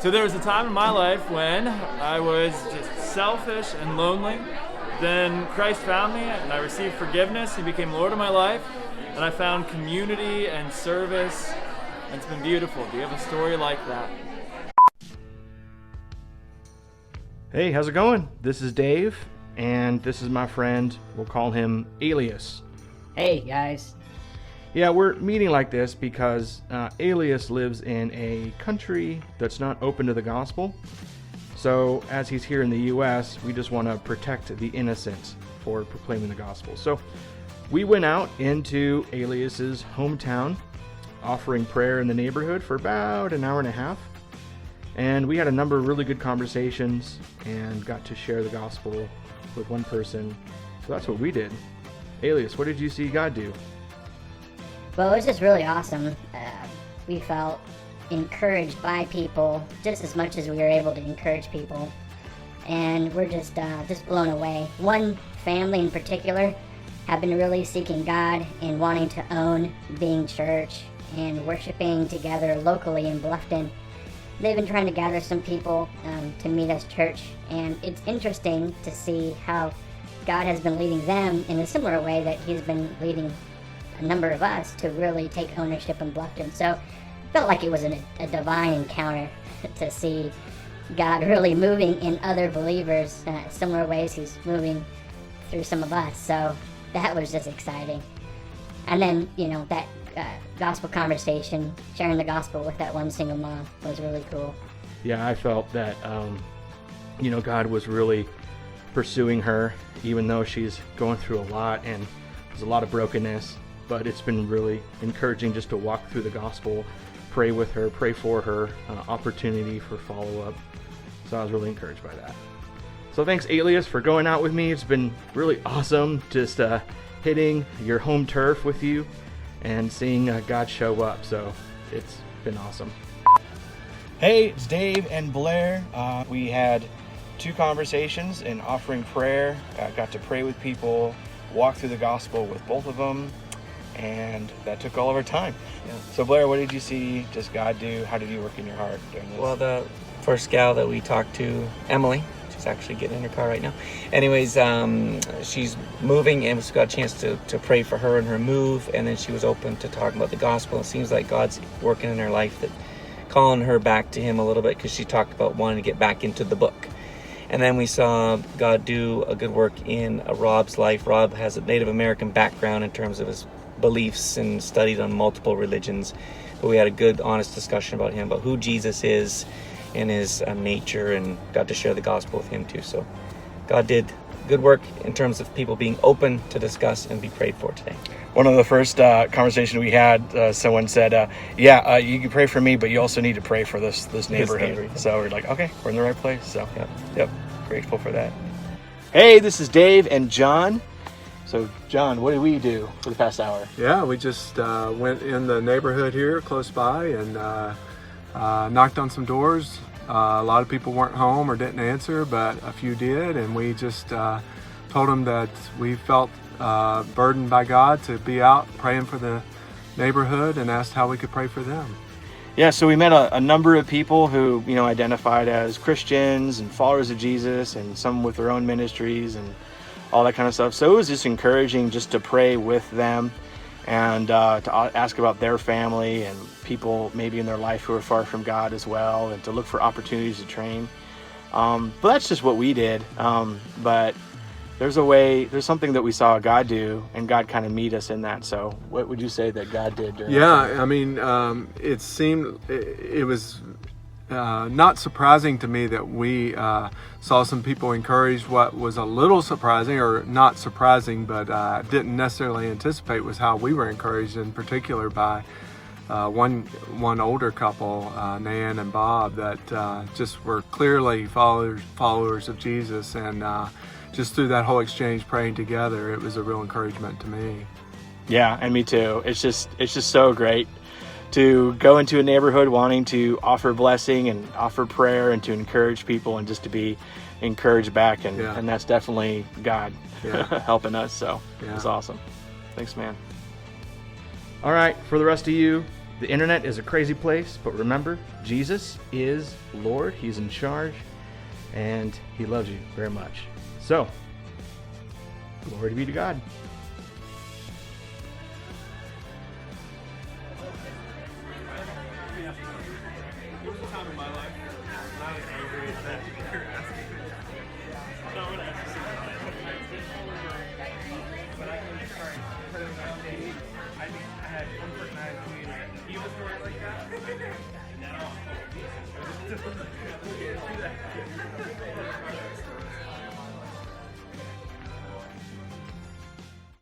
So there was a time in my life when I was just selfish and lonely. Then Christ found me and I received forgiveness. He became Lord of my life. And I found community and service. And it's been beautiful. Do you have a story like that? Hey, how's it going? This is Dave, and this is my friend. We'll call him Alias. Hey, guys. Yeah, we're meeting like this because Alias lives in a country that's not open to the gospel. So as he's here in the U.S., we just want to protect the innocent for proclaiming the gospel. So we went out into Alias's hometown, offering prayer in the neighborhood for about an hour and a half. And we had a number of really good conversations and got to share the gospel with one person. So that's what we did. Alias, what did you see God do? Well, it was just really awesome. We felt encouraged by people just as much as we were able to encourage people. And we're just blown away. One family in particular have been really seeking God and wanting to own being church and worshiping together locally in Bluffton. They've been trying to gather some people to meet us church, and it's interesting to see how God has been leading them in a similar way that He's been leading a number of us to really take ownership in Bluffton. So it felt like it was a divine encounter to see God really moving in other believers, similar ways He's moving through some of us. So that was just exciting. And then, that gospel conversation, sharing the gospel with that one single mom was really cool. Yeah, I felt that, God was really pursuing her, even though she's going through a lot and there's a lot of brokenness. But it's been really encouraging just to walk through the gospel, pray with her, pray for her, opportunity for follow-up. So I was really encouraged by that. So thanks, Alias, for going out with me. It's been really awesome just hitting your home turf with you and seeing God show up. So it's been awesome. Hey, it's Dave and Blair. We had 2 conversations and offering prayer. Got to pray with people, walk through the gospel with both of them, and that took all of our time. Yeah. So Blair, what did you see just God do? How did He work in your heart during this? Well, the first gal that we talked to, Emily, she's actually getting in her car right now. Anyways, she's moving, and we got a chance to pray for her and her move, and then she was open to talking about the gospel. It seems like God's working in her life, that calling her back to Him a little bit, because she talked about wanting to get back into the book. And then we saw God do a good work in Rob's life. Rob has a Native American background in terms of his beliefs and studied on multiple religions, but we had a good, honest discussion about him, about who Jesus is and his nature, and got to share the gospel with him too. So God did good work in terms of people being open to discuss and be prayed for today. One of the first conversations we had, someone said, you can pray for me, but you also need to pray for this neighborhood. So we're like, okay, we're in the right place. So yep, grateful for that. Hey, this is Dave and John. So John, what did we do for the past hour? Yeah, we just went in the neighborhood here close by and knocked on some doors. A lot of people weren't home or didn't answer, but a few did, and we just told them that we felt burdened by God to be out praying for the neighborhood, and asked how we could pray for them. Yeah, so we met a number of people who identified as Christians and followers of Jesus, and some with their own ministries and all that kind of stuff. So it was just encouraging just to pray with them and to ask about their family and people maybe in their life who are far from God as well, and to look for opportunities to train. But that's just what we did. But there's something that we saw God do, and God kind of meet us in that. So what would you say that God did during that time? I mean, it seemed, it was not surprising to me that we saw some people encouraged. What was a little surprising, or not surprising, but didn't necessarily anticipate, was how we were encouraged, in particular by one older couple, Nan and Bob, that just were clearly followers of Jesus, and just through that whole exchange praying together, it was a real encouragement to me. Yeah, and me too. It's just so great to go into a neighborhood wanting to offer blessing and offer prayer and to encourage people and just to be encouraged back. And that's definitely God helping us. So it was awesome. Thanks, man. All right, for the rest of you, The internet is a crazy place, but remember, Jesus is Lord. He's in charge, and he loves you very much. So, glory be to God. There was a time in my life when I was angry that you're asking. No, I'm gonna ask you something. But I can start putting down maybe. I mean, I had one person I had tweeted that he was going like that. And then, oh, Jesus.